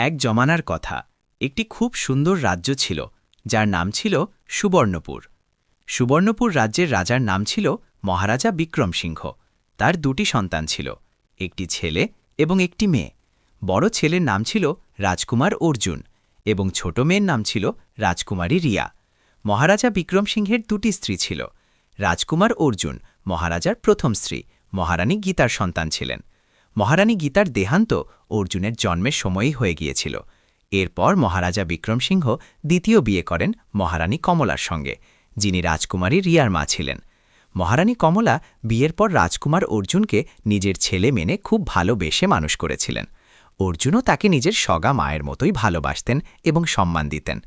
এক জমানার কথা, একটি খুব সুন্দর রাজ্য ছিল, যার নাম ছিল সুবর্ণপুর। সুবর্ণপুর রাজ্যের রাজার নাম ছিল মহারাজা বিক্রম সিংহ। তার দুটি সন্তান ছিল, একটি ছেলে এবং একটি মেয়ে। বড় ছেলের নাম ছিল রাজকুমার অর্জুন এবং ছোট মেয়ের নাম ছিল রাজকুমারী রিয়া। মহারাজা বিক্রম সিংহের দুটি স্ত্রী ছিল। রাজকুমার অর্জুন মহারাজার প্রথম স্ত্রী মহারানী গীতার সন্তান ছিলেন। মহারানী গীতার দেহান্ত অর্জুনের জন্মের সময়ই হয়ে গিয়েছিল। এরপর মহারাজা বিক্রম সিংহ দ্বিতীয় বিয়ে করেন মহারানী কমলার সঙ্গে, যিনি রাজকুমারী রিয়ার মা ছিলেন। মহারানী কমলা বিয়ের পর রাজকুমার অর্জুনকে নিজের ছেলে মেনে খুব ভালোবেসে মানুষ করেছিলেন। অর্জুনও তাকে নিজের সগা মায়ের মতোই ভালোবাসতেন এবং সম্মান দিতেন।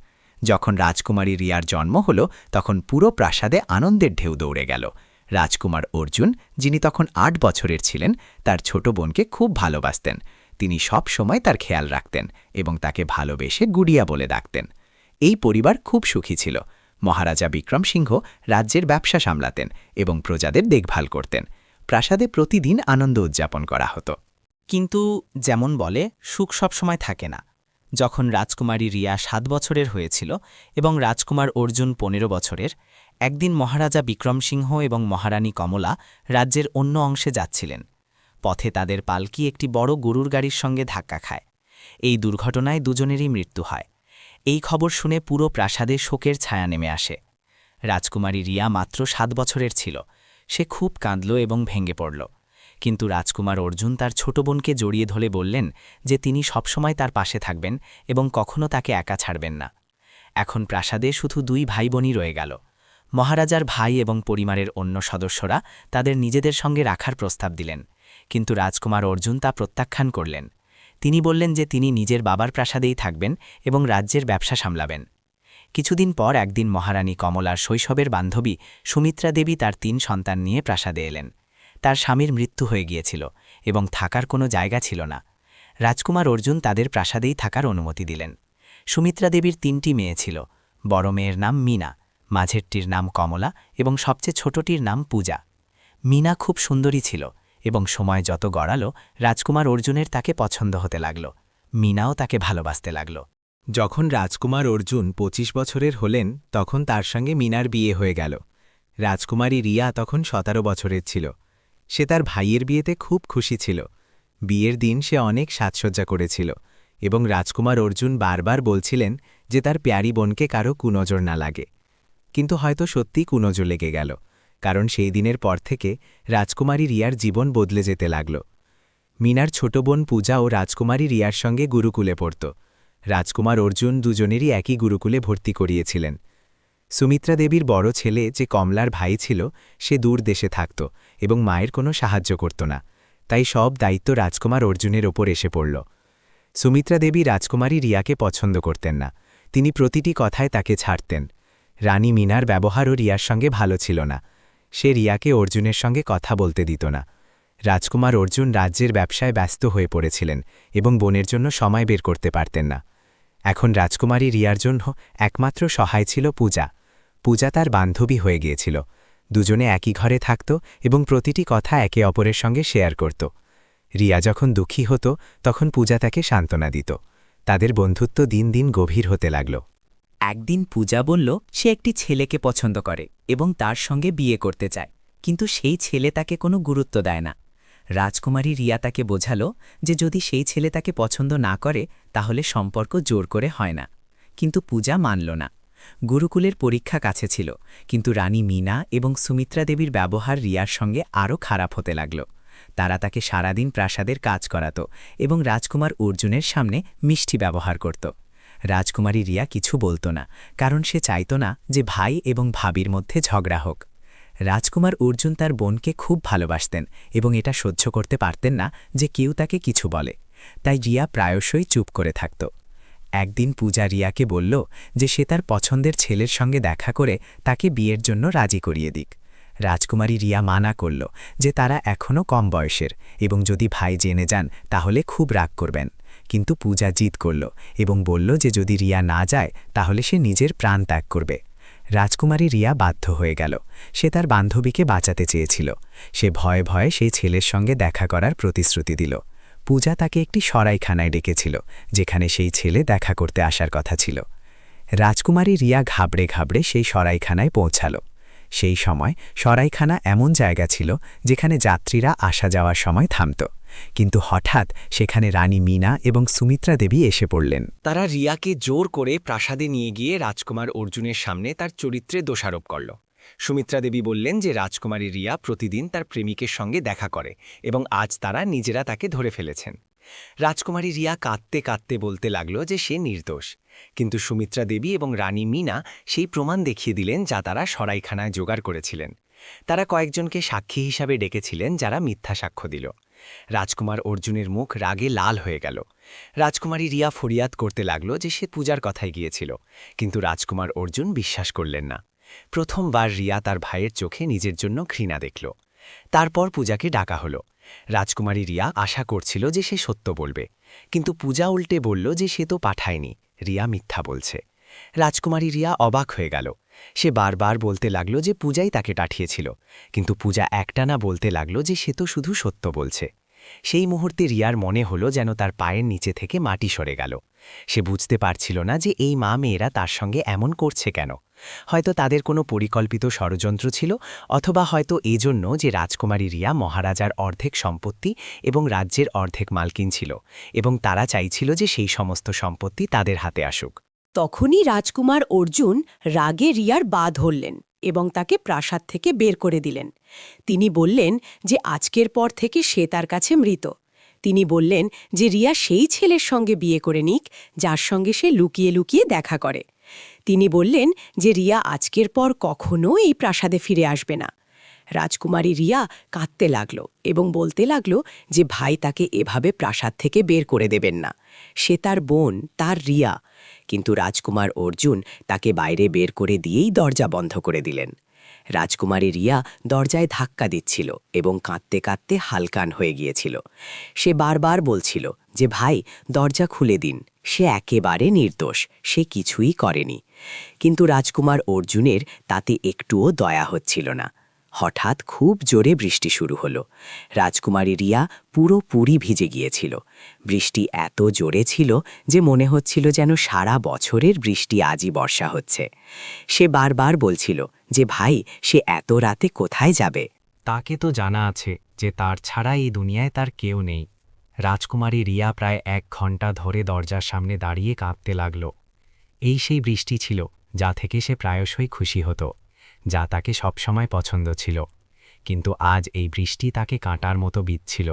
যখন রাজকুমারী রিয়ার জন্ম হল, তখন পুরো প্রাসাদে আনন্দের ঢেউ দৌড়ে গেল। রাজকুমার অর্জুন, যিনি তখন ৮ বছরের ছিলেন, তার ছোট বোনকে খুব ভালোবাসতেন। তিনি সব সময় তার খেয়াল রাখতেন এবং তাকে ভালোবেসে গুড়িয়া বলে ডাকতেন। এই পরিবার খুব সুখী ছিল। মহারাজা বিক্রম সিংহ রাজ্যের ব্যবসা সামলাতেন এবং প্রজাদের দেখভাল করতেন। প্রাসাদে প্রতিদিন আনন্দ উদযাপন করা হতো। কিন্তু যেমন বলে, সুখ সবসময় থাকে না। যখন রাজকুমারী রিয়া ৭ বছরের হয়েছিল এবং রাজকুমার অর্জুন ১৫ বছরের, একদিন মহারাজা বিক্রম সিংহ এবং মহারানী কমলা রাজ্যের অন্য অংশে যাচ্ছিলেন। পথে তাদের পালকি একটি বড় গরুর গাড়ির সঙ্গে ধাক্কা খায়। এই দুর্ঘটনায় দুজনেরই মৃত্যু হয়। এই খবর শুনে পুরো প্রাসাদে শোকের ছায়া নেমে আসে। রাজকুমারী রিয়া মাত্র ৭ বছরের ছিল। সে খুব কাঁদল এবং ভেঙে পড়ল। কিন্তু রাজকুমার অর্জুন তার ছোট বোনকে জড়িয়ে ধরে বললেন যে তিনি সবসময় তার পাশে থাকবেন এবং কখনো তাকে একা ছাড়বেন না। এখন প্রাসাদে শুধু ২ ভাই বোনই রয়ে গেল। মহারাজার ভাই এবং পরিবারের অন্য সদস্যরা তাদের নিজেদের সঙ্গে রাখার প্রস্তাব দিলেন, কিন্তু রাজকুমার অর্জুন তা প্রত্যাখ্যান করলেন। তিনি বললেন যে তিনি নিজের বাবার প্রাসাদেই থাকবেন এবং রাজ্যের ব্যবসা সামলাবেন। কিছুদিন পর একদিন মহারানী কমলার শৈশবের বান্ধবী সুমিত্রা দেবী তার ৩ সন্তান নিয়ে প্রাসাদে এলেন। তার স্বামীর মৃত্যু হয়ে গিয়েছিল এবং থাকার কোনো জায়গা ছিল না। রাজকুমার অর্জুন তাদের প্রাসাদেই থাকার অনুমতি দিলেন। সুমিত্রা দেবীর ৩টি মেয়ে ছিল। বড় মেয়ের নাম মীনা, মাঝেরটির নাম কমলা এবং সবচেয়ে ছোটটির নাম পূজা। মীনা খুব সুন্দরী ছিল এবং সময় যত গড়ালো, রাজকুমার অর্জুনের তাকে পছন্দ হতে লাগল। মীনাও তাকে ভালোবাসতে লাগল। যখন রাজকুমার অর্জুন ২৫ বছরের হলেন, তখন তার সঙ্গে মীনার বিয়ে হয়ে গেল। রাজকুমারী রিয়া তখন ১৭ বছরের ছিল। সে তার ভাইয়ের বিয়েতে খুব খুশি ছিল। বিয়ের দিন সে অনেক সাজসজ্জা করেছিল এবং রাজকুমার অর্জুন বারবার বলছিলেন যে তার প্যারি বোনকে কারো কুনজর না লাগে। কিন্তু হয়তো সত্যি কুনজর লেগে গেল, কারণ সেই দিনের পর থেকে রাজকুমারী রিয়ার জীবন বদলে যেতে লাগল। মীনার ছোট বোন পূজা ও রাজকুমারী রিয়ার সঙ্গে গুরুকুলে পড়ত। রাজকুমার অর্জুন দুজনেরই একই গুরুকুলে ভর্তি করিয়েছিলেন। সুমিত্রা দেবীর বড় ছেলে, যে কমলার ভাই ছিল, সে দূর দেশে থাকত এবং মায়ের কোনো সাহায্য করত না। তাই সব দায়িত্ব রাজকুমার অর্জুনের ওপর এসে পড়ল। সুমিত্রা দেবী রাজকুমারী রিয়াকে পছন্দ করতেন না। তিনি প্রতিটি কথায় তাকে ছাড়তেন। রানী মীনার ব্যবহারও রিয়ার সঙ্গে ভালো ছিল না। সে রিয়াকে অর্জুনের সঙ্গে কথা বলতে দিত না। রাজকুমার অর্জুন রাজ্যের ব্যবসায় ব্যস্ত হয়ে পড়েছিলেন এবং বোনের জন্য সময় বের করতে পারতেন না। এখন রাজকুমারী রিয়ার জন্য একমাত্র সহায় ছিল পূজা। পূজা তার বান্ধবী হয়ে গিয়েছিল। দুজনে একই ঘরে থাকত এবং প্রতিটি কথা একে অপরের সঙ্গে শেয়ার করত। রিয়া যখন দুঃখী হতো, তখন পূজা তাকে সান্ত্বনা দিত। তাদের বন্ধুত্ব দিন দিন গভীর হতে লাগল। একদিন পূজা বলল সে একটি ছেলেকে পছন্দ করে এবং তার সঙ্গে বিয়ে করতে চায়, কিন্তু সেই ছেলে তাকে কোনো গুরুত্ব দেয় না। রাজকুমারী রিয়া তাকে বোঝালো যে যদি সেই ছেলে তাকে পছন্দ না করে, তাহলে সম্পর্ক জোর করে হয় না। কিন্তু পূজা মানল না। গুরুকুলের পরীক্ষা কাছে ছিল, কিন্তু রানী মীনা এবং সুমিত্রা দেবীর ব্যবহার রিয়ার সঙ্গে আরও খারাপ হতে লাগল। তারা তাকে সারাদিন প্রাসাদের কাজ করাত এবং রাজকুমার অর্জুনের সামনে মিষ্টি ব্যবহার করত। রাজকুমারী রিয়া কিছু বলত না, কারণ সে চাইত না যে ভাই এবং ভাবির মধ্যে ঝগড়া হোক। রাজকুমার অর্জুন তার বোনকে খুব ভালোবাসতেন এবং এটা সহ্য করতে পারতেন না যে কেউ তাকে কিছু বলে। তাই রিয়া প্রায়শই চুপ করে থাকত। একদিন পূজা রিয়াকে বলল যে সে তার পছন্দের ছেলের সঙ্গে দেখা করে তাকে বিয়ের জন্য রাজি করিয়ে দিক। রাজকুমারী রিয়া মানা করল যে তারা এখনও কম বয়সের এবং যদি ভাই জেনে যান তাহলে খুব রাগ করবেন। কিন্তু পূজা জিদ করল এবং বলল যে যদি রিয়া না যায় তাহলে সে নিজের প্রাণ ত্যাগ করবে। রাজকুমারী রিয়া বাধ্য হয়ে গেল। সে তার বান্ধবীকে বাঁচাতে চেয়েছিল। সে ভয়ে ভয়ে সেই ছেলের সঙ্গে দেখা করার প্রতিশ্রুতি দিল। পূজা তাকে একটি সরাইখানায় ডেকেছিল, যেখানে সেই ছেলে দেখা করতে আসার কথা ছিল। রাজকুমারী রিয়া ঘাবড়ে ঘাবড়ে সেই সরাইখানায় পৌঁছাল। সেই সময় সরাইখানা এমন জায়গা ছিল যেখানে যাত্রীরা আসা যাওয়ার সময় থামত, কিন্তু হঠাৎ সেখানে রানী মীনা এবং সুমিত্রা দেবী এসে পড়লেন। তারা রিয়াকে জোর করে প্রাসাদে নিয়ে গিয়ে রাজকুমার অর্জুনের সামনে তার চরিত্রে দোষারোপ করল। সুমিত্রা দেবী বললেন যে রাজকুমারী রিয়া প্রতিদিন তার প্রেমিকের সঙ্গে দেখা করে এবং আজ তারা নিজেরা তাকে ধরে ফেলেছেন। রাজকুমারী রিয়া কাঁদতে কাঁদতে বলতে লাগল যে সে নির্দোষ, কিন্তু সুমিত্রা দেবী এবং রানী মীনা সেই প্রমাণ দেখিয়ে দিলেন যা তারা সরাইখানায় জোগাড় করেছিলেন। তারা কয়েকজনকে সাক্ষী হিসাবে ডেকেছিলেন যারা মিথ্যা সাক্ষ্য দিল। রাজকুমার অর্জুনের মুখ রাগে লাল হয়ে গেল। রাজকুমারী রিয়া ফরিয়াদ করতে লাগল যে সে পূজার কথায় গিয়েছিল, কিন্তু রাজকুমার অর্জুন বিশ্বাস করলেন না। প্রথমবার রিয়া তার ভাইয়ের চোখে নিজের জন্য ঘৃণা দেখল। তারপর পূজাকে ডাকা হলো। রাজকুমারী রিয়া আশা করছিল যে সে সত্য বলবে, কিন্তু পূজা উল্টে বলল যে সে তো পাঠায়নি, রিয়া মিথ্যা বলছে। রাজকুমারী রিয়া অবাক হয়ে গেল। সে বারবার বলতে লাগল যে পূজাই তাকে পাঠিয়েছিল, কিন্তু পূজা একটানা বলতে লাগল যে সে তো শুধু সত্য বলছে। সেই মুহূর্তে রিয়ার মনে হলো যেন তার পায়ের নিচে থেকে মাটি সরে গেল। সে বুঝতে পারছিল না যে এই মা মেয়েরা তার সঙ্গে এমন করছে কেন। হয়তো তাদের কোনো পরিকল্পিত ষড়যন্ত্র ছিল, অথবা হয়তো এজন্য যে রাজকুমারী রিয়া মহারাজার অর্ধেক সম্পত্তি এবং রাজ্যের অর্ধেক মালকিন ছিল, এবং তারা চাইছিল যে সেই সমস্ত সম্পত্তি তাদের হাতে আসুক। তখনই রাজকুমার অর্জুন রাগে রিয়ার বাঁ ধরলেন এবং তাকে প্রাসাদ থেকে বের করে দিলেন। তিনি বললেন যে আজকের পর থেকে সে তার কাছে মৃত। তিনি বললেন যে রিয়া সেই ছেলের সঙ্গে বিয়ে করে নিক যার সঙ্গে সে লুকিয়ে লুকিয়ে দেখা করে। তিনি বললেন যে রিয়া আজকের পর কখনো এই প্রাসাদে ফিরে আসবে না। রাজকুমারী রিয়া কাঁদতে লাগল এবং বলতে লাগল যে ভাই তাকে এভাবে প্রাসাদ থেকে বের করে দেবেন না। সে তার বোন, তার রিয়া। কিন্তু রাজকুমার অর্জুন তাকে বাইরে বের করে দিয়েই দরজা বন্ধ করে দিলেন। রাজকুমারী রিয়া দরজায় ধাক্কা দিচ্ছিল এবং কাঁদতে কাঁদতে হালকান হয়ে গিয়েছিল। সে বারবার বলছিল যে ভাই দরজা খুলে দিন, সে একেবারে নির্দোষ, সে কিছুই করেনি। কিন্তু রাজকুমার অর্জুনের তাতে একটুও দয়া হচ্ছিল না। হঠাৎ খুব জোরে বৃষ্টি শুরু হলো। রাজকুমারী রিয়া পুরোপুরি ভিজে গিয়েছিল। বৃষ্টি এত জোরে ছিল যে মনে হচ্ছিল যেন সারা বছরের বৃষ্টি আজই বর্ষা হচ্ছে। সে বারবার বলছিল যে ভাই সে এত রাতে কোথায় যাবে। তাকে তো জানা আছে যে তার ছাড়া এই দুনিয়ায় তার কেউ নেই। রাজকুমারী রিয়া প্রায় 1 ঘণ্টা ধরে দরজার সামনে দাঁড়িয়ে কাঁদতে লাগল। এই সেই বৃষ্টি ছিল যা থেকে সে প্রায়শই খুশি হতো, যা তাকে সবসময় পছন্দ ছিল। কিন্তু আজ এই বৃষ্টি তাকে কাঁটার মতো বিঁধছিল।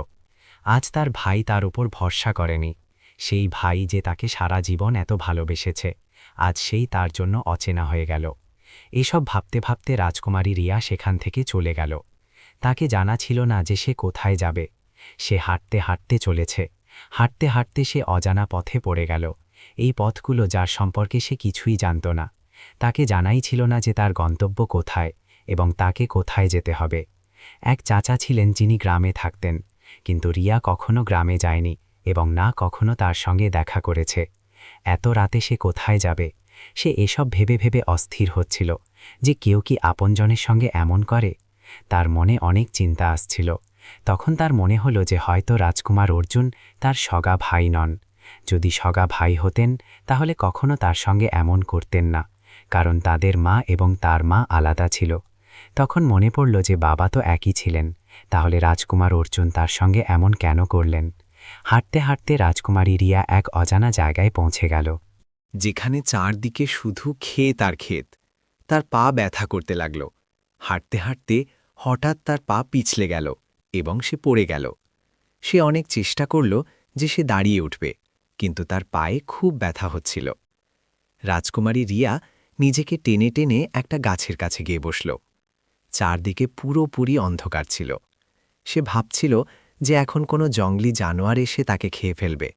আজ তার ভাই তার উপর ভরসা করেনি। সেই ভাই যে তাকে সারা জীবন এত ভালোবেসেছে, আজ সেই তার জন্য অচেনা হয়ে গেল। এসব ভাবতে ভাবতে রাজকুমারী রিয়া সেখান থেকে চলে গেল। তাকে জানা ছিল না যে সে কোথায় যাবে। সে হাঁটতে হাঁটতে চলেছে। হাঁটতে হাঁটতে সে অজানা পথে পড়ে গেল। এই পথগুলো যার সম্পর্কে সে কিছুই জানত না। তাকে জানাই ছিল না যে তার গন্তব্য কোথায় এবং তাকে কোথায় যেতে হবে। এক চাচা ছিলেন যিনি গ্রামে থাকতেন, কিন্তু রিয়া কখনো গ্রামে যায়নি এবং না কখনো তার সঙ্গে দেখা করেছে। এত রাতে সে কোথায় যাবে? সে এসব ভেবে ভেবে অস্থির হচ্ছিল যে কেউ কি আপনজনের সঙ্গে এমন করে। তার মনে অনেক চিন্তা আসছিল। তখন তার মনে হলো যে হয়তো রাজকুমার অর্জুন তার সগা ভাই নন। যদি সগা ভাই হতেন তাহলে কখনো তার সঙ্গে এমন করতেন না, কারণ তাদের মা এবং তার মা আলাদা ছিল। তখন মনে পড়ল যে বাবা তো একই ছিলেন, তাহলে রাজকুমার অর্জুন তার সঙ্গে এমন কেন করলেন? হাঁটতে হাঁটতে রাজকুমারী রিয়া এক অজানা জায়গায় পৌঁছে গেল, যেখানে চারদিকে শুধু ক্ষেত আর ক্ষেত। তার পা ব্যথা করতে লাগল। হাঁটতে হাঁটতে হঠাৎ তার পা পিছলে গেল এবং সে পড়ে গেল। সে অনেক চেষ্টা করল যে সে দাঁড়িয়ে উঠবে, কিন্তু তার পায়ে খুব ব্যথা হচ্ছিল। রাজকুমারী রিয়া নিজেকে টেনে টেনে একটা গাছের কাছে গিয়ে বসল। চারদিকে পুরোপুরি অন্ধকার ছিল। সে ভাবছিল যে এখন কোনো জঙ্গলি জানোয়ার এসে তাকে খেয়ে ফেলবে,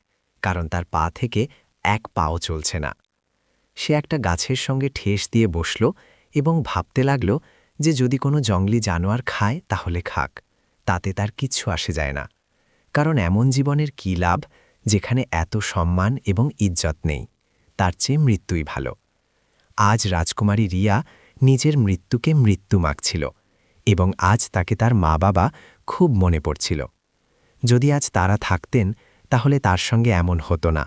কারণ তার পা থেকে এক পাও চলছে না। সে একটা গাছের সঙ্গে ঠেস দিয়ে বসল এবং ভাবতে লাগল যে যদি কোনো জঙ্গলি জানোয়ার খায় তাহলে খাক, তাতে তার কিচ্ছু আসে যায় না। কারণ এমন জীবনের কী লাভ যেখানে এত সম্মান এবং ইজ্জত নেই? তার চেয়ে মৃত্যুই ভালো। আজ রাজকুমারী রিয়া নিজের মৃত্যুকে মৃত্যু মাগছিল এবং আজ তাকে তার মা বাবা খুব মনে পড়ছিল। যদি আজ তারা থাকতেন তাহলে তার সঙ্গে এমন হতো না।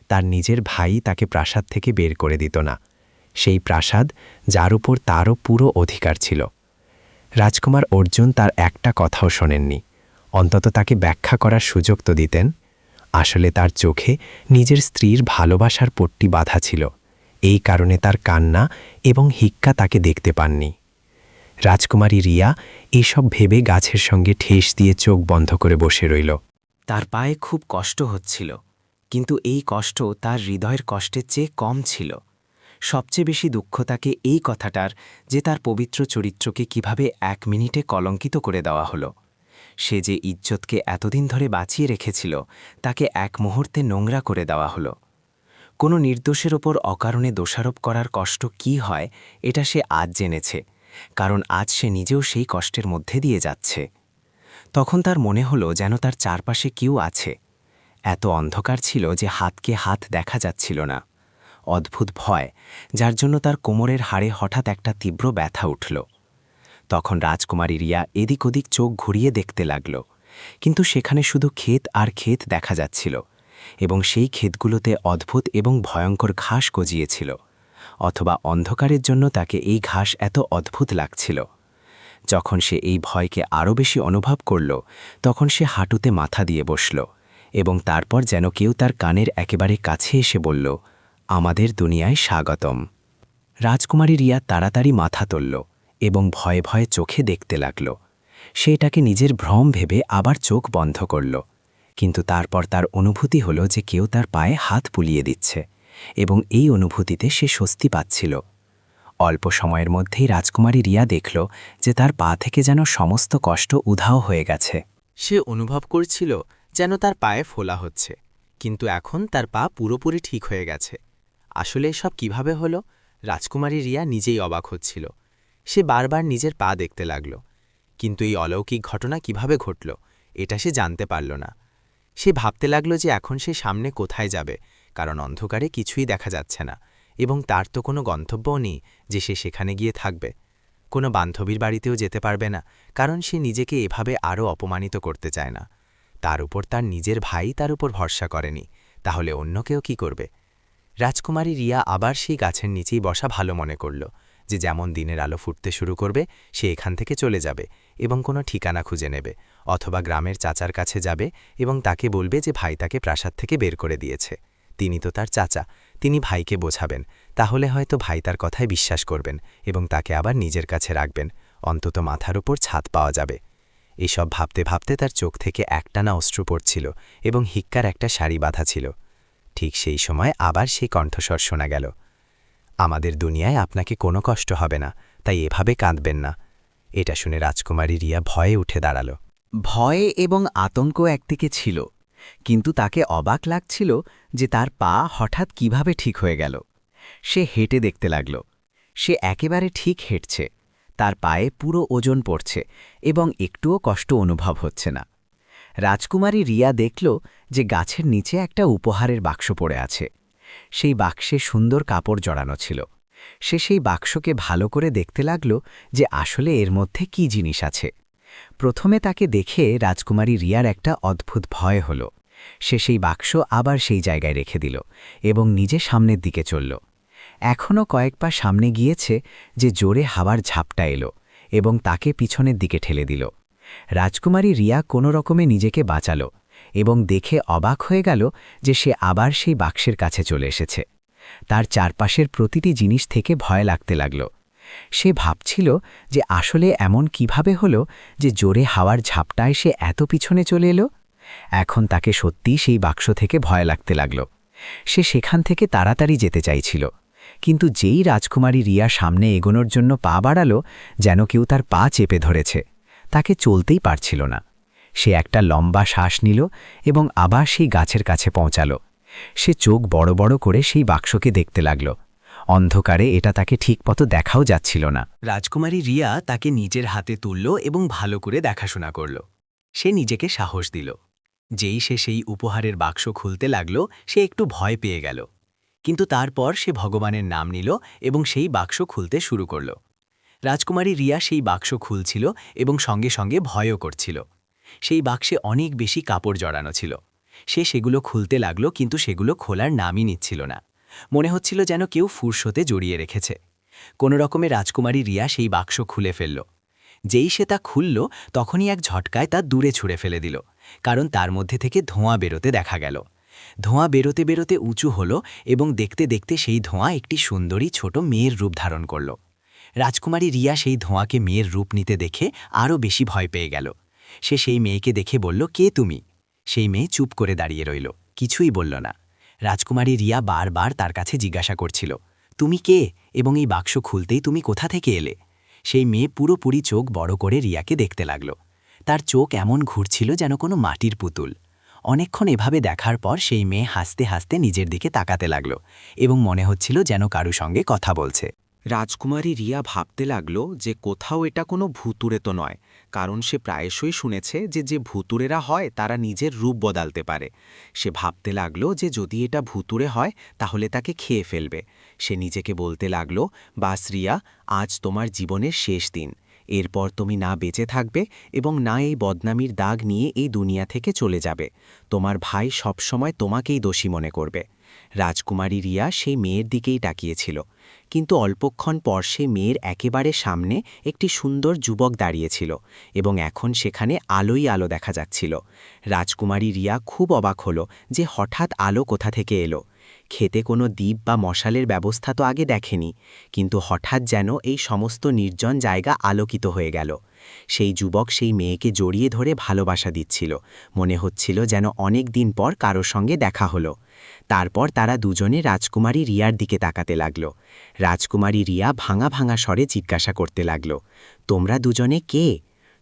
তার নিজের ভাই তাকে প্রাসাদ থেকে বের করে দিত না, সেই প্রাসাদ যার উপর তারও পুরো অধিকার ছিল। রাজকুমার অর্জুন তার একটা কথাও শোনেননি, অন্তত তাকে ব্যাখ্যা করার সুযোগ তো দিতেন। আসলে তার চোখে নিজের স্ত্রীর ভালোবাসার পট্টি বাঁধা ছিল, এই কারণে তার কান্না এবং হিক্কা তাকে দেখতে পাননি। রাজকুমারী রিয়া এসব ভেবে গাছের সঙ্গে ঠেস দিয়ে চোখ বন্ধ করে বসে রইল। তার পায়ে খুব কষ্ট হচ্ছিল, কিন্তু এই কষ্ট তার হৃদয়ের কষ্টের চেয়ে কম ছিল। সবচেয়ে বেশি দুঃখ তাকে এই কথাটার যে তার পবিত্র চরিত্রকে কিভাবে 1 মিনিটে কলঙ্কিত করে দেওয়া হলো। সে যে ইজ্জতকে এতদিন ধরে বাঁচিয়ে রেখেছিল তাকে 1 মুহূর্তে নোংরা করে দেওয়া হলো। কোনো নির্দোষের ওপর অকারণে দোষারোপ করার কষ্ট কি হয় এটা সে আজ জেনেছে, কারণ আজ সে নিজেও সেই কষ্টের মধ্যে দিয়ে যাচ্ছে। তখন তার মনে হলো যেন তার চারপাশে কেউ আছে। এত অন্ধকার ছিল যে হাতকে হাত দেখা যাচ্ছিল না। অদ্ভুত ভয়, যার জন্য তার কোমরের হাড়ে হঠাৎ একটা তীব্র ব্যথা উঠল। তখন রাজকুমারী রিয়া এদিক ওদিক চোখ ঘুরিয়ে দেখতে লাগল, কিন্তু সেখানে শুধু ক্ষেত আর ক্ষেত দেখা যাচ্ছিল, এবং সেই ক্ষেতগুলোতে অদ্ভুত এবং ভয়ঙ্কর ঘাস গজিয়েছিল। অথবা অন্ধকারের জন্য তাকে এই ঘাস এত অদ্ভুত লাগছিল। যখন সে এই ভয়কে আরও বেশি অনুভব করল, তখন সে হাঁটুতে মাথা দিয়ে বসল, এবং তারপর যেন কেউ তার কানের একেবারে কাছে এসে বলল, আমাদের দুনিয়ায় স্বাগতম। রাজকুমারী রিয়া তাড়াতাড়ি মাথা তুলল এবং ভয়ে ভয়ে চোখে দেখতে লাগল। সে এটাকে নিজের ভ্রম ভেবে আবার চোখ বন্ধ করল, কিন্তু তারপর তার অনুভূতি হল যে কেউ তার পায়ে হাত বুলিয়ে দিচ্ছে, এবং এই অনুভূতিতে সে স্বস্তি পাচ্ছিল। অল্প সময়ের মধ্যেই রাজকুমারী রিয়া দেখল যে তার পা থেকে যেন সমস্ত কষ্ট উধাও হয়ে গেছে। সে অনুভব করছিল যেন তার পায়ে ফোলা হচ্ছে, কিন্তু এখন তার পা পুরোপুরি ঠিক হয়ে গেছে। আসলে এসব কিভাবে হলো, রাজকুমারী রিয়া নিজেই অবাক হচ্ছিল। সে বারবার নিজের পা দেখতে লাগল, কিন্তু এই অলৌকিক ঘটনা কিভাবে ঘটল এটা সে জানতে পারল না। সে ভাবতে লাগল যে এখন সে সামনে কোথায় যাবে, কারণ অন্ধকারে কিছুই দেখা যাচ্ছে না, এবং তার তো কোনো গন্তব্যও নেই যে সে সেখানে গিয়ে থাকবে। কোনো বান্ধবীর বাড়িতেও যেতে পারবে না, কারণ সে নিজেকে এভাবে আরও অপমানিত করতে চায় না। তার উপর তার নিজের ভাই তার উপর ভরসা করেনি, তাহলে অন্য কেউ কি করবে? রাজকুমারী রিয়া আবার সেই গাছের নিচেই বসা ভালো মনে করল, যে যেমন দিনের আলো ফুটতে শুরু করবে সে এখান থেকে চলে যাবে এবং কোনো ঠিকানা খুঁজে নেবে, অথবা গ্রামের চাচার কাছে যাবে এবং তাকে বলবে যে ভাই তাকে প্রাসাদ থেকে বের করে দিয়েছে। তিনি তো তার চাচা, তিনি ভাইকে বোঝাবেন, তাহলে হয়তো ভাই তার কথায় বিশ্বাস করবেন এবং তাকে আবার নিজের কাছে রাখবেন, অন্তত মাথার উপর ছাদ পাওয়া যাবে। এসব ভাবতে ভাবতে তার চোখ থেকে একটানা অশ্রু পড়ছিল এবং হিক্কার একটা শাড়ি বাঁধা ছিল। ঠিক সেই সময় আবার সেই কণ্ঠস্বর শোনা গেল, আমাদের দুনিয়ায় আপনাকে কোনো কষ্ট হবে না, তাই এভাবে কাঁদবেন না। এটা শুনে রাজকুমারী রিয়া ভয়ে উঠে দাঁড়াল। ভয় এবং আতঙ্ক একদিকে ছিল, কিন্তু তাকে অবাক লাগছিল যে তার পা হঠাৎ কিভাবে ঠিক হয়ে গেল। সে হেঁটে দেখতে লাগল। সে একেবারে ঠিক হেঁটছে, তার পায়ে পুরো ওজন পড়ছে এবং একটুও কষ্ট অনুভব হচ্ছে না। রাজকুমারী রিয়া দেখল যে গাছের নিচে একটা উপহারের বাক্স পড়ে আছে। সেই বাক্সে সুন্দর কাপড় জড়ানো ছিল। সে সেই বাক্সকে ভালো করে দেখতে লাগল যে আসলে এর মধ্যে কি জিনিস আছে। প্রথমে তাকে দেখে রাজকুমারী রিয়ার একটা অদ্ভুত ভয় হল। সে সেই বাক্স আবার সেই জায়গায় রেখে দিল এবং নিজে সামনের দিকে চলল। এখনও কয়েক পা সামনে গিয়েছে যে জোরে হাওয়ার ঝাপটা এলো এবং তাকে পিছনের দিকে ঠেলে দিল। রাজকুমারী রিয়া কোনো রকমে নিজেকে বাঁচাল এবং দেখে অবাক হয়ে গেল যে সে আবার সেই বাক্সের কাছে চলে এসেছে। তার চারপাশের প্রতিটি জিনিস থেকে ভয় লাগতে লাগল। সে ভাবছিল যে আসলে এমন কিভাবে হলো যে জোরে হাওয়ার ঝাপটায় সে এত পিছনে চলে এলো। এখন তাকে সত্যিই সেই বাক্স থেকে ভয় লাগতে লাগল। সে সেখান থেকে তাড়াতাড়ি যেতে চাইছিল, কিন্তু যেই রাজকুমারী রিয়া সামনে এগোনোর জন্য পা বাড়াল, যেন কেউ তার পা চেপে ধরেছে। তাকে চলতেই পারছিল না। সে একটা লম্বা শ্বাস নিল এবং আবার সেই গাছের কাছে পৌঁছাল। সে চোখ বড় বড় করে সেই বাক্সকে দেখতে লাগল। অন্ধকারে এটা তাকে ঠিকমতো দেখাও যাচ্ছিল না। রাজকুমারী রিয়া তাকে নিজের হাতে তুলল এবং ভালো করে দেখাশোনা করল। সে নিজেকে সাহস দিল। যেই সে সেই উপহারের বাক্স খুলতে লাগল, সে একটু ভয় পেয়ে গেল, কিন্তু তারপর সে ভগবানের নাম নিল এবং সেই বাক্স খুলতে শুরু করল। রাজকুমারী রিয়া সেই বাক্স খুলছিল এবং সঙ্গে সঙ্গে ভয়ও করছিল। সেই বাক্সে অনেক বেশি কাপড় জড়ানো ছিল। সে সেগুলো খুলতে লাগল, কিন্তু সেগুলো খোলার নামই নিচ্ছিল না। মনে হচ্ছিল যেন কেউ ফুরসতে জড়িয়ে রেখেছে। কোনো রকমে রাজকুমারী রিয়া সেই বাক্স খুলে ফেলল। যেই সে তা খুলল, তখনই এক ঝটকায় তা দূরে ছুঁড়ে ফেলে দিল, কারণ তার মধ্যে থেকে ধোঁয়া বেরোতে দেখা গেল। ধোঁয়া বেরোতে বেরোতে উঁচু হল এবং দেখতে দেখতে সেই ধোঁয়া একটি সুন্দরী ছোট মেয়ের রূপ ধারণ করল। রাজকুমারী রিয়া সেই ধোঁয়াকে মেয়ের রূপ নিতে দেখে আরও বেশি ভয় পেয়ে গেল। সে সেই মেয়েকে দেখে বলল, কে তুমি? সেই মেয়ে চুপ করে দাঁড়িয়ে রইল, কিছুই বলল না। রাজকুমারী রিয়া বারবার তার কাছে জিজ্ঞাসা করছিল, তুমি কে, এবং এই বাক্স খুলতেই তুমি কোথা থেকে এলে? সেই মেয়ে পুরোপুরি চোখ বড় করে রিয়াকে দেখতে লাগল। তার চোখ এমন ঘুরছিল যেন কোনো মাটির পুতুল। অনেকক্ষণ এভাবে দেখার পর সেই মেয়ে হাসতে হাসতে নিজের দিকে তাকাতে লাগল এবং মনে হচ্ছিল যেন কারু সঙ্গে কথা বলছে। রাজকুমারী রিয়া ভাবতে লাগল যে কোথাও এটা কোনো ভুতুড়ে তো নয়, কারণ সে প্রায়শই শুনেছে যে ভুতুড়েরা হয় তারা নিজের রূপ বদলাতে পারে। সে ভাবতে লাগল যে যদি এটা ভুতুড়ে হয় তাহলে তাকে খেয়ে ফেলবে। সে নিজেকে বলতে লাগল, বাস রিয়া, আজ তোমার জীবনের শেষ দিন। এরপর তুমি না বেঁচে থাকবে এবং না এই বদনামির দাগ নিয়ে এই দুনিয়া থেকে চলে যাবে। তোমার ভাই সবসময় তোমাকেই দোষী মনে করবে। রাজকুমারী রিয়া সেই মেয়ের দিকেই তাকিয়েছিল, কিন্তু অল্পক্ষণ পর সে মেয়ের একেবারে সামনে একটি সুন্দর যুবক দাঁড়িয়েছিল এবং এখন সেখানে আলোই আলো দেখা যাচ্ছিল। রাজকুমারী রিয়া খুব অবাক হল যে হঠাৎ আলো কোথা থেকে এলো। খেতে কোনো দ্বীপ বা মশালের ব্যবস্থা তো আগে দেখেনি, কিন্তু হঠাৎ যেন এই সমস্ত নির্জন জায়গা আলোকিত হয়ে গেল। সেই যুবক সেই মেয়েকে জড়িয়ে ধরে ভালোবাসা দিচ্ছিল। মনে হচ্ছিল যেন অনেক দিন পর কারোর সঙ্গে দেখা হলো। তারপর তারা দুজনে রাজকুমারী রিয়ার দিকে তাকাতে লাগল। রাজকুমারী রিয়া ভাঙা ভাঙা স্বরে জিজ্ঞাসা করতে লাগল, তোমরা দুজনে কে?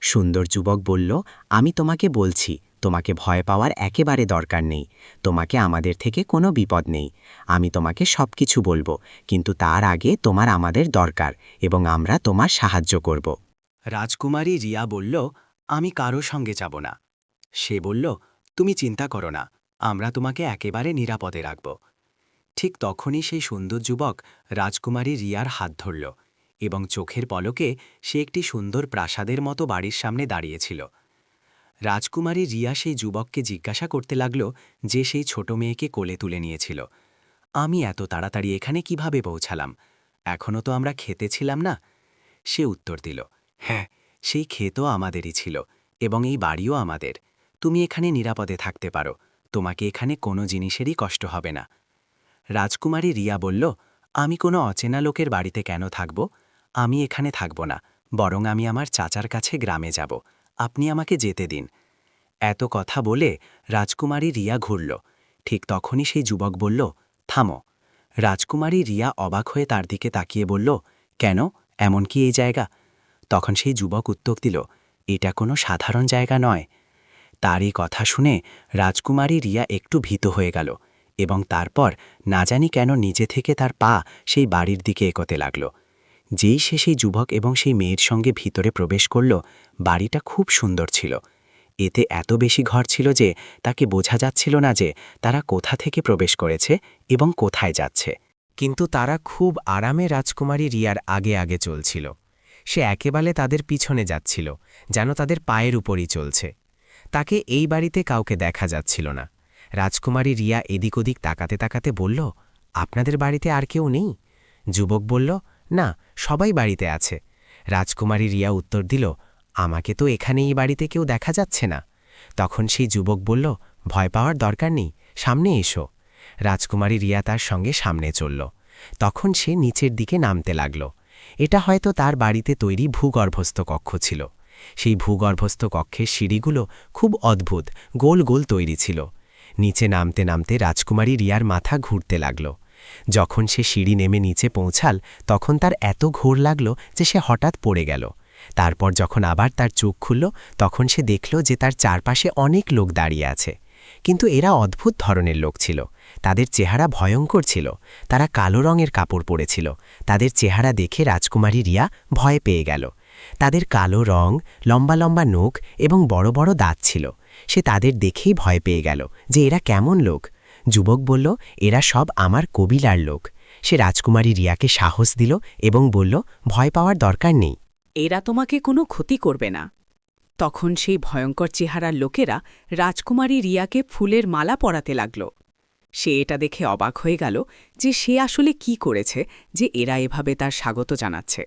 সুন্দর যুবক বলল, আমি তোমাকে বলছি, তোমাকে ভয় পাওয়ার একেবারে দরকার নেই। তোমাকে আমাদের থেকে কোনো বিপদ নেই। আমি তোমাকে সবকিছু বলবো, কিন্তু তার আগে তোমার আমাদের দরকার এবং আমরা তোমার সাহায্য করব। রাজকুমারী রিয়া বলল, আমি কারো সঙ্গে যাব না। সে বলল, তুমি চিন্তা করো না, আমরা তোমাকে একেবারে নিরাপদে রাখব। ঠিক তখনই সেই সুন্দর যুবক রাজকুমারী রিয়ার হাত ধরল এবং চোখের পলকে সে একটি সুন্দর প্রাসাদের মতো বাড়ির সামনে দাঁড়িয়েছিল। রাজকুমারী রিয়া সেই যুবককে জিজ্ঞাসা করতে লাগল যে সেই ছোট মেয়েকে কোলে তুলে নিয়েছিল, আমি এত তাড়াতাড়ি এখানে কিভাবে পৌঁছালাম? এখনও তো আমরা খেতে ছিলাম না। সে উত্তর দিল, হ্যাঁ, সেই ক্ষেতও আমাদেরই ছিল এবং এই বাড়িও আমাদের। তুমি এখানে নিরাপদে থাকতে পারো, তোমাকে এখানে কোনো জিনিসেরই কষ্ট হবে না। রাজকুমারী রিয়া বলল, আমি কোনো অচেনা লোকের বাড়িতে কেন থাকব? আমি এখানে থাকব না, বরং আমি আমার চাচার কাছে গ্রামে যাব। আপনি আমাকে যেতে দিন। এত কথা বলে রাজকুমারী রিয়া ঘুরল। ঠিক তখনই সেই যুবক বলল, থামো। রাজকুমারী রিয়া অবাক হয়ে তার দিকে তাকিয়ে বলল, কেন, এমন কি এই জায়গা? তখন সেই যুবক উত্তর দিল, এটা কোনো সাধারণ জায়গা নয়। তার এই কথা শুনে রাজকুমারী রিয়া একটু ভীত হয়ে গেল এবং তারপর না জানি কেন নিজে থেকে তার পা সেই বাড়ির দিকে এগোতে লাগল। যেই সে সেই যুবক এবং সেই মেয়ের সঙ্গে ভিতরে প্রবেশ করল, বাড়িটা খুব সুন্দর ছিল। এতে এত বেশি ঘর ছিল যে তাকে বোঝা যাচ্ছিল না যে তারা কোথা থেকে প্রবেশ করেছে এবং কোথায় যাচ্ছে। কিন্তু তারা খুব আরামে রাজকুমারী রিয়ার আগে আগে চলছিল। সে একেবারে তাদের পিছনে যাচ্ছিল, যেন তাদের পায়ের উপরই চলছে। তাকে এই বাড়িতে কাউকে দেখা যাচ্ছিল না। রাজকুমারী রিয়া এদিক ওদিক তাকাতে তাকাতে বলল, আপনাদের বাড়িতে আর কেউ নেই? যুবক বলল, না, সবাই বাড়িতে আছে। রাজকুমারী রিয়া উত্তর দিল, আমাকে তো এখানে এই বাড়িতে কেউ দেখা যাচ্ছে না। তখন সেই যুবক বলল, ভয় পাওয়ার দরকার নেই, সামনে এসো। রাজকুমারী রিয়া তার সঙ্গে সামনে চলল। তখন সে নিচের দিকে নামতে লাগল। এটা হয়তো তার বাড়িতে তৈরি ভূগর্ভস্থ কক্ষ ছিল। সেই ভূগর্ভস্থ কক্ষের সিঁড়িগুলো খুব অদ্ভুত, গোল গোল তৈরি ছিল। নিচে নামতে নামতে রাজকুমারী রিয়ার মাথা ঘুরতে লাগল। যখন সে সিঁড়ি নেমে নিচে পৌঁছাল, তখন তার এত ঘোর লাগল যে সে হঠাৎ পড়ে গেল। তারপর যখন আবার তার চোখ খুলল, তখন সে দেখল যে তার চারপাশে অনেক লোক দাঁড়িয়ে আছে। কিন্তু এরা অদ্ভুত ধরনের লোক ছিল। তাদের চেহারা ভয়ঙ্কর ছিল। তারা কালো রঙের কাপড় পরেছিল। তাদের চেহারা দেখে রাজকুমারী রিয়া ভয় পেয়ে গেল। তাদের কালো রং, লম্বা লম্বা নখ এবং বড় বড় দাঁত ছিল। সে তাদের দেখেই ভয় পেয়ে গেল যে এরা কেমন লোক। যুবক বলল, এরা সব আমার কবিলার লোক। সে রাজকুমারী রিয়াকে সাহস দিল এবং বলল, ভয় পাওয়ার দরকার নেই। এরা তোমাকে কোনো ক্ষতি করবে না। তখন সেই ভয়ঙ্কর চেহারার লোকেরা রাজকুমারী রিয়াকে ফুলের মালা পরাতে লাগল। সে এটা দেখে অবাক হয়ে গেল যে সে আসলে কি করেছে যে এরা এভাবে তার স্বাগত জানাচ্ছে।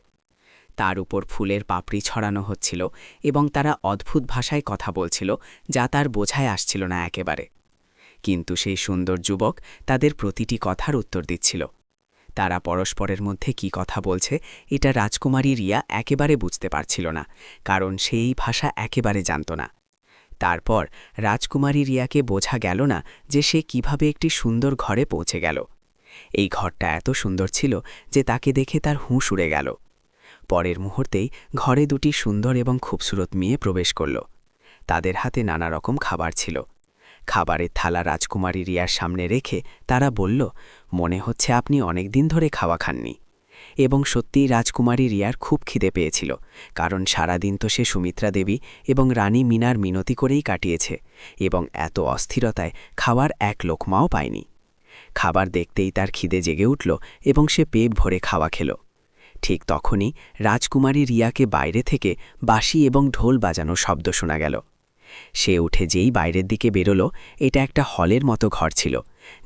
তার উপর ফুলের পাপড়ি ছড়ানো হচ্ছিল এবং তারা অদ্ভুত ভাষায় কথা বলছিল, যা তার বোঝায় আসছিল না একেবারে। কিন্তু সেই সুন্দর যুবক তাদের প্রতিটি কথার উত্তর দিচ্ছিল। তারা পরস্পরের মধ্যে কি কথা বলছে এটা রাজকুমারী রিয়া একেবারে বুঝতে পারছিল না, কারণ সেই ভাষা একেবারে জানত না। তারপর রাজকুমারী রিয়াকে বোঝা গেল না যে সে কিভাবে একটি সুন্দর ঘরে পৌঁছে গেল। এই ঘরটা এত সুন্দর ছিল যে তাকে দেখে তার হুঁশ উড়ে গেল। পরের মুহূর্তেই ঘরে দুটি সুন্দর এবং খুবসুরত মেয়ে প্রবেশ করল। তাদের হাতে নানা রকম খাবার ছিল। খাবারের থালা রাজকুমারী রিয়ার সামনে রেখে তারা বলল, মনে হচ্ছে আপনি অনেক দিন ধরে খাওয়া খাননি। এবং সত্যিই রাজকুমারী রিয়ার খুব খিদে পেয়েছিল, কারণ সারাদিন তো সে সুমিত্রা দেবী এবং রানী মিনার মিনতি করেই কাটিয়েছে এবং এত অস্থিরতায় খাওয়ার এক লোকমাও পায়নি। খাবার দেখতেই তার খিদে জেগে উঠল এবং সে পেট ভরে খাওয়া খেল। ঠিক তখনই রাজকুমারী রিয়াকে বাইরে থেকে বাঁশি এবং ঢোল বাজানোর শব্দ শোনা গেল। সে উঠে যেই বাইরের দিকে বেরোল, এটা একটা হলের মতো ঘর ছিল,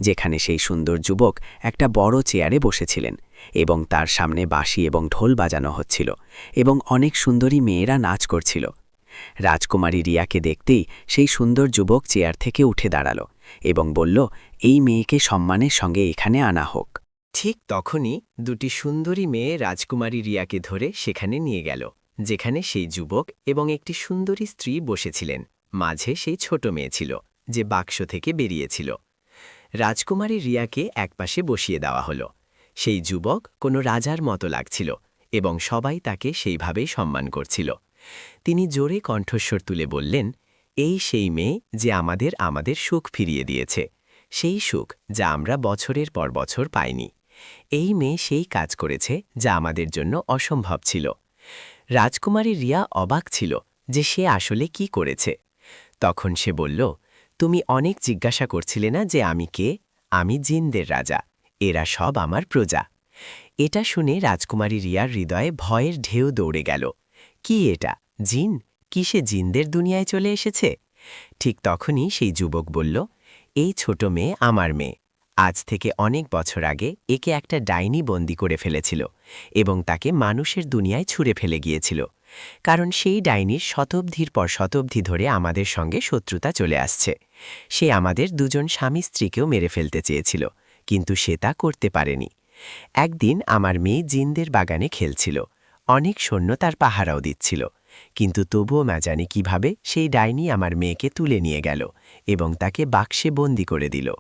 যেখানে সেই সুন্দর যুবক একটা বড় চেয়ারে বসেছিলেন এবং তার সামনে বাঁশি এবং ঢোল বাজানো হচ্ছিল এবং অনেক সুন্দরী মেয়েরা নাচ করছিল। রাজকুমারী রিয়াকে দেখতেই সেই সুন্দর যুবক চেয়ার থেকে উঠে দাঁড়াল এবং বলল, এই মেয়েকে সম্মানের সঙ্গে এখানে আনা হোক। ঠিক তখনই দুটি সুন্দরী মেয়ে রাজকুমারী রিয়াকে ধরে সেখানে নিয়ে গেল, যেখানে সেই যুবক এবং একটি সুন্দরী স্ত্রী বসেছিলেন। মাঝে সেই ছোট মেয়ে ছিল, যে বাক্স থেকে বেরিয়েছিল। রাজকুমারী রিয়াকে একপাশে বসিয়ে দেওয়া হলো। সেই যুবক কোনো রাজার মতো লাগছিল এবং সবাই তাকে সেইভাবেই সম্মান করছিল। তিনি জোরে কণ্ঠস্বর তুলে বললেন, এই সেই মেয়ে যে আমাদের সুখ ফিরিয়ে দিয়েছে, সেই সুখ যা আমরা বছরের পর বছর পাইনি। এই মেয়ে সেই কাজ করেছে যা আমাদের জন্য অসম্ভব ছিল। রাজকুমারী রিয়া অবাক ছিল যে সে আসলে কি করেছে। তখন সে বলল, তুমি অনেক জিজ্ঞাসা করছিলে না যে আমি কে? আমি জিনদের রাজা, এরা সব আমার প্রজা। এটা শুনে রাজকুমারী রিয়ার হৃদয়ে ভয়ের ঢেউ দৌড়ে গেল। কি এটা? জিন? কি সে জিনদের দুনিয়ায় চলে এসেছে? ঠিক তখনই সেই যুবক বলল, এই ছোট মেয়ে আমার মেয়ে। আজ থেকে অনেক বছর আগে একে একটা ডাইনি বন্দি করে ফেলেছিল এবং তাকে মানুষের দুনিয়ায় ছুঁড়ে ফেলে গিয়েছিল, কারণ সেই ডাইনির শতাব্দীর পর শতাব্দী ধরে আমাদের সঙ্গে শত্রুতা চলে আসছে। সে আমাদের দুজন স্বামী স্ত্রীকেও মেরে ফেলতে চেয়েছিল, কিন্তু সে তা করতে পারেনি। একদিন আমার মেয়ে জিনদের বাগানে খেলছিল, অনেক সৈন্য তার পাহারাও দিচ্ছিল, কিন্তু তবুও না জানি কিভাবে সেই ডাইনি আমার মেয়েকে তুলে নিয়ে গেল এবং তাকে বাক্সে বন্দি করে দিল।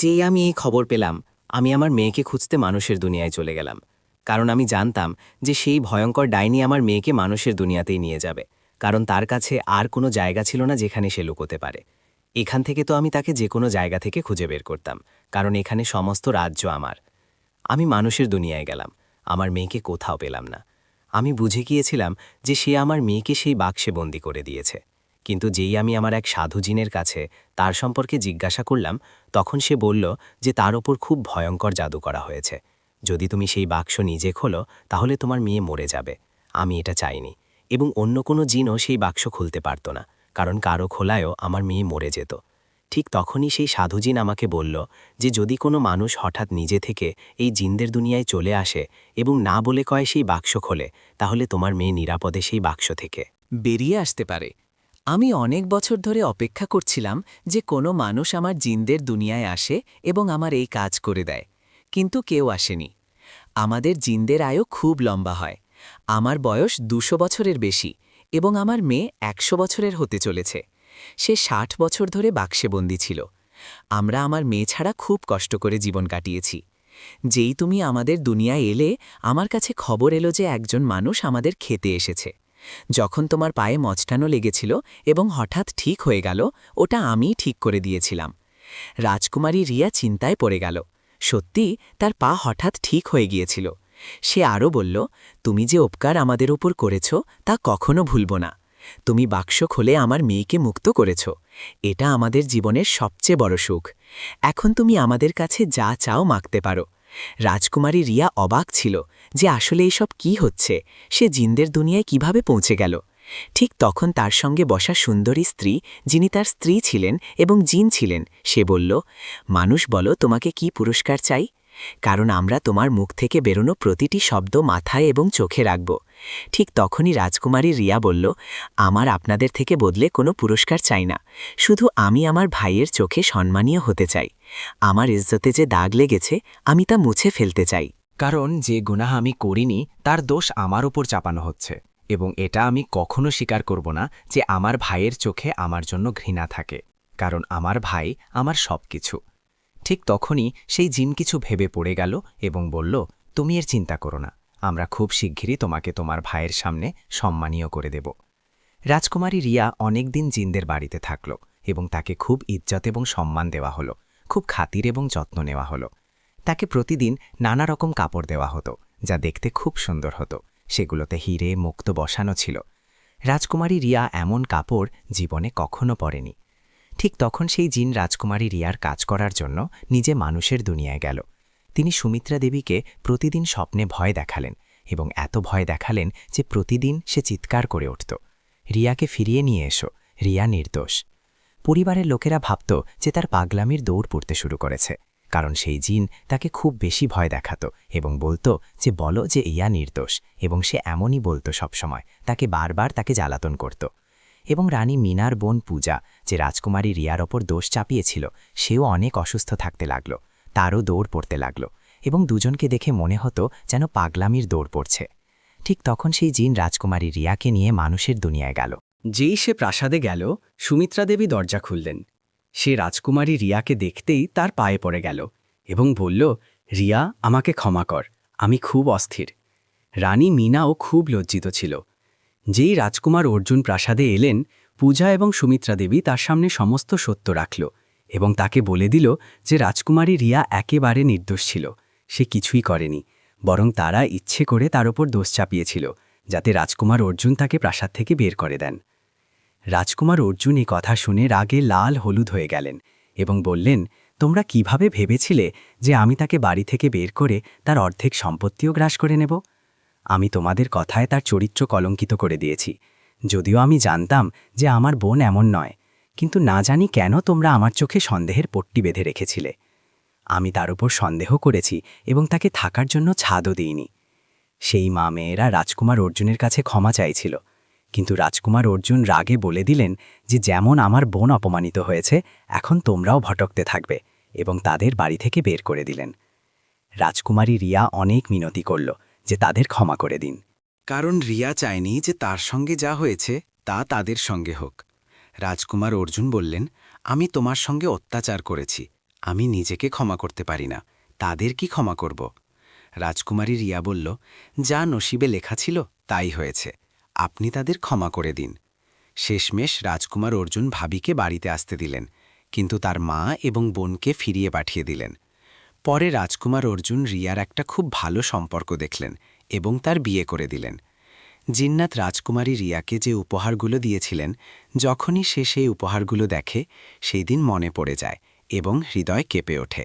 যেই আমি এই খবর পেলাম, আমি আমার মেয়েকে খুঁজতে মানুষের দুনিয়ায় চলে গেলাম, কারণ আমি জানতাম যে সেই ভয়ঙ্কর ডাইনি আমার মেয়েকে মানুষের দুনিয়াতেই নিয়ে যাবে, কারণ তার কাছে আর কোনো জায়গা ছিল না যেখানে সে লুকোতে পারে। এখান থেকে তো আমি তাকে যে কোনো জায়গা থেকে খুঁজে বের করতাম, কারণ এখানে সমস্ত রাজ্য আমার। আমি মানুষের দুনিয়ায় গেলাম, আমার মেয়েকে কোথাও পেলাম না। আমি বুঝে গিয়েছিলাম যে সে আমার মেয়েকে সেই বাক্সে বন্দি করে দিয়েছে, কিন্তু যেই আমি আমার এক সাধু জিনের কাছে তার সম্পর্কে জিজ্ঞাসা করলাম, তখন সে বলল যে তার ওপর খুব ভয়ঙ্কর জাদু করা হয়েছে। যদি তুমি সেই বাক্স নিজে খোলো তাহলে তোমার মেয়ে মরে যাবে। আমি এটা চাইনি, এবং অন্য কোনো জিনও সেই বাক্স খুলতে পারত না, কারণ কারো খোলায়ও আমার মেয়ে মরে যেত। ঠিক তখনই সেই সাধুজিন আমাকে বলল যে যদি কোনো মানুষ হঠাৎ নিজে থেকে এই জিনদের দুনিয়ায় চলে আসে এবং না বলে কয় সেই বাক্স খোলে, তাহলে তোমার মেয়ে নিরাপদে সেই বাক্স থেকে বেরিয়ে আসতে পারে। আমি অনেক বছর ধরে অপেক্ষা করছিলাম যে কোনো মানুষ আমার জিনদের দুনিয়ায় আসে এবং আমার এই কাজ করে দেয়, কিন্তু কেউ আসেনি। আমাদের জিনদের আয়ও খুব লম্বা হয়। আমার বয়স 200 বছরের বেশি এবং আমার মেয়ে 100 বছরের হতে চলেছে। সে 60 বছর ধরে বাক্সে বন্দী ছিল। আমরা আমার মেয়ে ছাড়া খুব কষ্ট করে জীবন কাটিয়েছি। যেই তুমি আমাদের দুনিয়ায় এলে, আমার কাছে খবর এলো যে একজন মানুষ আমাদের খেতে এসেছে। যখন তোমার পায়ে মচটানো লেগেছিল এবং হঠাৎ ঠিক হয়ে গেল, ওটা আমিই ঠিক করে দিয়েছিলাম। রাজকুমারী রিয়া চিন্তায় পড়ে গেল। সত্যি তার পা হঠাৎ ঠিক হয়ে গিয়েছিল। সে আরও বলল, তুমি যে উপকার আমাদের উপর করেছ তা কখনো ভুলব না। তুমি বাক্স খুলে আমার মেয়েকে মুক্ত করেছ। এটা আমাদের জীবনের সবচেয়ে বড় সুখ। এখন তুমি আমাদের কাছে যা চাও মাগতে পারো। রাজকুমারী রিয়া অবাক ছিল যে আসলে এইসব কি হচ্ছে, সে জিনদের দুনিয়ায় কিভাবে পৌঁছে গেল। ঠিক তখন তার সঙ্গে বসা সুন্দরী স্ত্রী, যিনি তার স্ত্রী ছিলেন এবং জিন ছিলেন, সে বলল, মানুষ বলো তোমাকে কি পুরস্কার চাই? কারণ আমরা তোমার মুখ থেকে বেরোনো প্রতিটি শব্দ মাথায় এবং চোখে রাখব। ঠিক তখনই রাজকুমারী রিয়া বলল, আমার আপনাদের থেকে বদলে কোনো পুরস্কার চাই না, শুধু আমি আমার ভাইয়ের চোখে সম্মানীয় হতে চাই। আমার ইজ্জতে যে দাগ লেগেছে আমি তা মুছে ফেলতে চাই। কারণ যে গুনাহ আমি করিনি তার দোষ আমার ওপর চাপানো হচ্ছে, এবং এটা আমি কখনো স্বীকার করব না যে আমার ভাইয়ের চোখে আমার জন্য ঘৃণা থাকে, কারণ আমার ভাই আমার সব কিছু। ঠিক তখনই সেই জিন কিছু ভেবে পড়ে গেল এবং বলল, তুমি এর চিন্তা করো না, আমরা খুব শিগগিরই তোমাকে তোমার ভাইয়ের সামনে সম্মানীয় করে দেব। রাজকুমারী রিয়া অনেকদিন জিনদের বাড়িতে থাকল এবং তাকে খুব ইজ্জত এবং সম্মান দেওয়া হলো, খুব খাতির এবং যত্ন নেওয়া হলো। তাকে প্রতিদিন নানা রকম কাপড় দেওয়া হতো, যা দেখতে খুব সুন্দর হতো। সেগুলোতে হিরে মুক্ত বসানো ছিল। রাজকুমারী রিয়া এমন কাপড় জীবনে কখনো পরেনি। ঠিক তখন সেই জিন রাজকুমারী রিয়ার কাজ করার জন্য নিজে মানুষের দুনিয়ায় গেল। তিনি সুমিত্রা দেবীকে প্রতিদিন স্বপ্নে ভয় দেখালেন এবং এত ভয় দেখালেন যে প্রতিদিন সে চিৎকার করে উঠত, রিয়াকে ফিরিয়ে নিয়ে এসো, রিয়া নির্দোষ। পরিবারের লোকেরা ভাবত যে তার পাগলামির দৌড় পড়তে শুরু করেছে, কারণ সেই জিন তাকে খুব বেশি ভয় দেখাত এবং বলতো যে বলো যে ইয়া নির্দোষ, এবং সে এমনই বলতো সবসময়, তাকে বারবার তাকে জ্বালাতন করত। এবং রানী মিনার বোন পূজা, যে রাজকুমারী রিয়ার ওপর দোষ চাপিয়েছিল, সেও অনেক অসুস্থ থাকতে লাগল, তারও দৌড় পড়তে লাগল, এবং দুজনকে দেখে মনে হতো যেন পাগলামির দৌড় পড়ছে। ঠিক তখন সেই জিন রাজকুমারী রিয়াকে নিয়ে মানুষের দুনিয়ায় গেল। যেই সে প্রাসাদে গেল, সুমিত্রা দেবী দরজা খুললেন। সে রাজকুমারী রিয়াকে দেখতেই তার পায়ে পড়ে গেল এবং বলল, রিয়া, আমাকে ক্ষমা কর, আমি খুব অস্থির। রানী মিনাও খুব লজ্জিত ছিল। যেই রাজকুমার অর্জুন প্রাসাদে এলেন, পূজা এবং সুমিত্রা দেবী তার সামনে সমস্ত সত্য রাখল এবং তাকে বলে দিল যে রাজকুমারী রিয়া একেবারে নির্দোষ ছিল, সে কিছুই করেনি, বরং তারা ইচ্ছে করে তার ওপর দোষ চাপিয়েছিল, যাতে রাজকুমার অর্জুন তাকে প্রাসাদ থেকে বের করে দেন। রাজকুমার অর্জুন এই কথা শুনে রাগে লাল হলুদ হয়ে গেলেন এবং বললেন, তোমরা কিভাবে ভেবেছিলে যে আমি তাকে বাড়ি থেকে বের করে তার অর্ধেক সম্পত্তিও গ্রাস করে নেব? আমি তোমাদের কথায় তার চরিত্র কলঙ্কিত করে দিয়েছি, যদিও আমি জানতাম যে আমার বোন এমন নয়, কিন্তু না জানি কেন তোমরা আমার চোখে সন্দেহের পট্টি বেঁধে রেখেছিলে। আমি তার উপর সন্দেহ করেছি এবং তাকে থাকার জন্য ছাদও দিইনি। সেই মা মেয়েরা রাজকুমার অর্জুনের কাছে ক্ষমা চাইছিল, কিন্তু রাজকুমার অর্জুন রাগে বলে দিলেন যে যেমন আমার বোন অপমানিত হয়েছে, এখন তোমরাও ভটকতে থাকবে, এবং তাদের বাড়ি থেকে বের করে দিলেন। রাজকুমারী রিয়া অনেক মিনতি করল যে তাদের ক্ষমা করে দিন, কারণ রিয়া চায়নি যে তার সঙ্গে যা হয়েছে তা তাদের সঙ্গে হোক। রাজকুমার অর্জুন বললেন, আমি তোমার সঙ্গে অত্যাচার করেছি, আমি নিজেকে ক্ষমা করতে পারি না, তাদের কি ক্ষমা করব? রাজকুমারী রিয়া বলল, যা নসিবে লেখা ছিল তাই হয়েছে, আপনি তাদের ক্ষমা করে দিন। শেষমেশ রাজকুমার অর্জুন ভাবিকে বাড়িতে আসতে দিলেন, কিন্তু তার মা এবং বোনকে ফিরিয়ে পাঠিয়ে দিলেন। পরে রাজকুমার অর্জুন রিয়ার একটা খুব ভালো সম্পর্ক দেখলেন এবং তার বিয়ে করে দিলেন। জিন্নাত রাজকুমারী রিয়াকে যে উপহারগুলো দিয়েছিলেন, যখনই সে সেই উপহারগুলো দেখে, সেই দিন মনে পড়ে যায় এবং হৃদয় কেঁপে ওঠে।